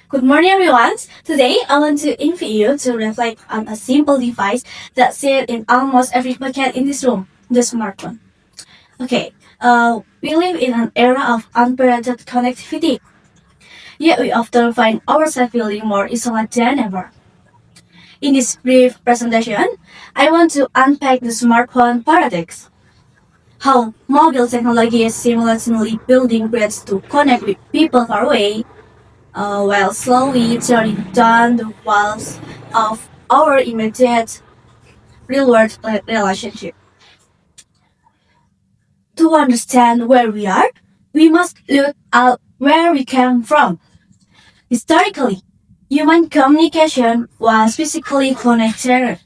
Good morning, everyone. Today, I want to invite you to reflect on a simple device that sits in almost every pocket in this room, the smartphone. We live in an era of unprecedented connectivity, yet we often find ourselves feeling more isolated than ever. In this brief presentation, I want to unpack the smartphone paradox, how mobile technology is simultaneously building bridges to connect with people far away while slowly tearing down the walls of our immediate real-world relationship. To understand where we are, we must look at where we came from. Historically, human communication was physically connected.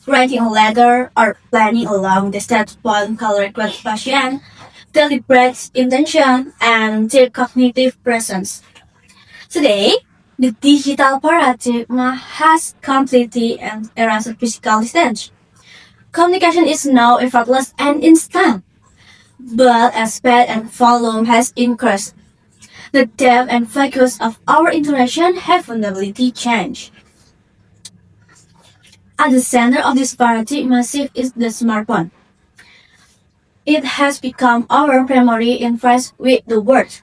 Writing a letter or planning a long-distance phone call requires patience, deliberate intention, and deep cognitive presence. Today, the digital paradigm has completely erased physical distance. Communication is now effortless and instant, but as speed and volume has increased, the depth and focus of our interaction have fundamentally changed. At the center of this paradigm massive is the smartphone. It has become our primary interface with the world.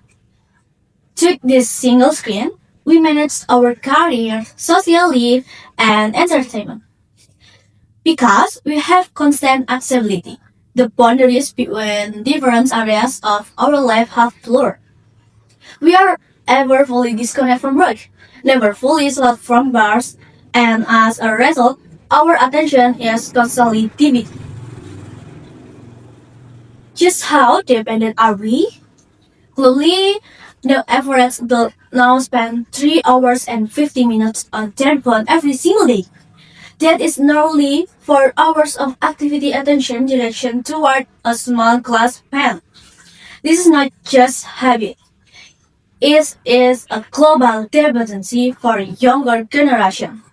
Through this single screen, we manage our career, social life, and entertainment. Because we have constant accessibility, the boundaries between different areas of our life have blurred. We are ever fully disconnected from work, never fully shut from bars, and as a result, our attention is constantly divided. Just how dependent are we? Globally, the average adult now spend 3 hours and 50 minutes on their phone every single day. That is nearly 4 hours of activity attention direction toward a small glass pan. This is not just habit. It is a global dependency for a younger generation.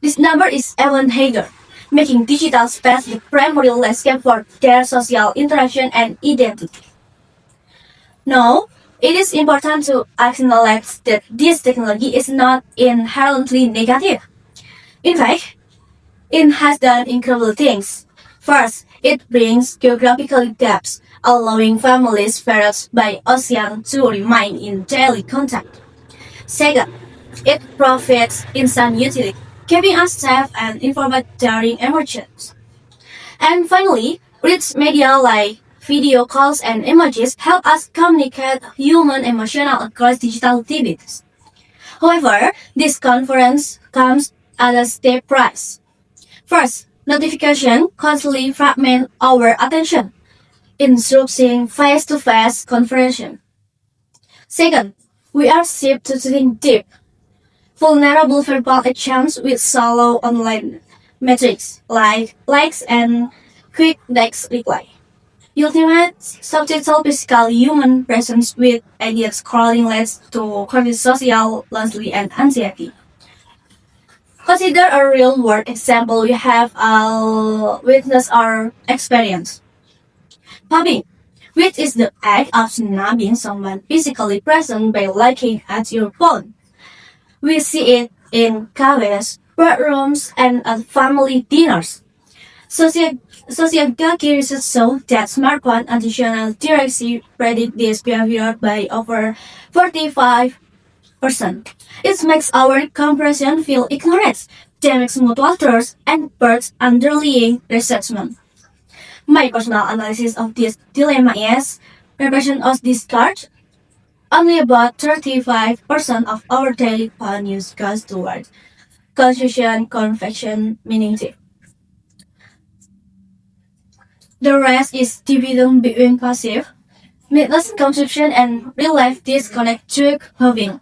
This number is even higher, making digital space the primary landscape for their social interaction and identity. Now, it is important to acknowledge that this technology is not inherently negative. In fact, it has done incredible things. First, it brings geographical gaps, allowing families far by ocean to remain in daily contact. Second, it provides instant utility, keeping us safe and informed during emergencies. And finally, rich media like video calls and emojis help us communicate human emotional across digital activities. However, this conference comes at a steep price. First, notification constantly fragment our attention, interrupting face-to-face conversation. Second, we are shipped to think deep, vulnerable verbal exchange with shallow online metrics like likes and quick text reply. Ultimate subtitle physical human presence with immediate scrolling leads to chronic social loneliness and anxiety. Consider a real world example we have all witnessed or experienced. Pubbing, which is the act of snubbing someone physically present by looking at your phone. We see it in cafes, bedrooms, and at family dinners. Soci- Sociology research show that smartphone additional directly predict this behavior by over 45%. It makes our compression feel ignorant, damages mood alters, and births underlying resentment. My personal analysis of this dilemma is preparation of discard. Only about 35% of our daily phone use goes toward consumption, confection, meaning tip. The rest is divided between passive, needless consumption, and real-life disconnect through moving.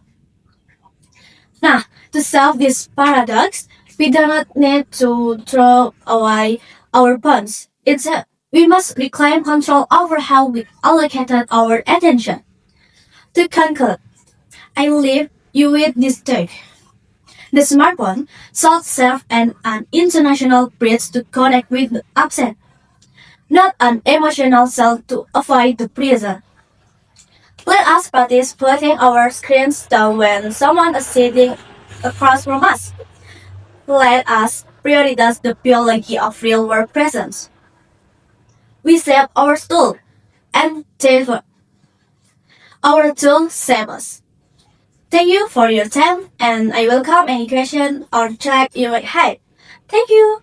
Now, to solve this paradox, we do not need to throw away our phones. Instead, we must reclaim control over how we allocated our attention. To conclude, I leave you with this take. The smartphone should serve as an international bridge to connect with the absent, not an emotional cell to avoid the present. Let us practice putting our screens down when someone is sitting across from us. Let us prioritize the biology of real world presence. We save our tool, and therefore our tool save us. Thank you for your time, and I welcome any question or track you might have. Thank you.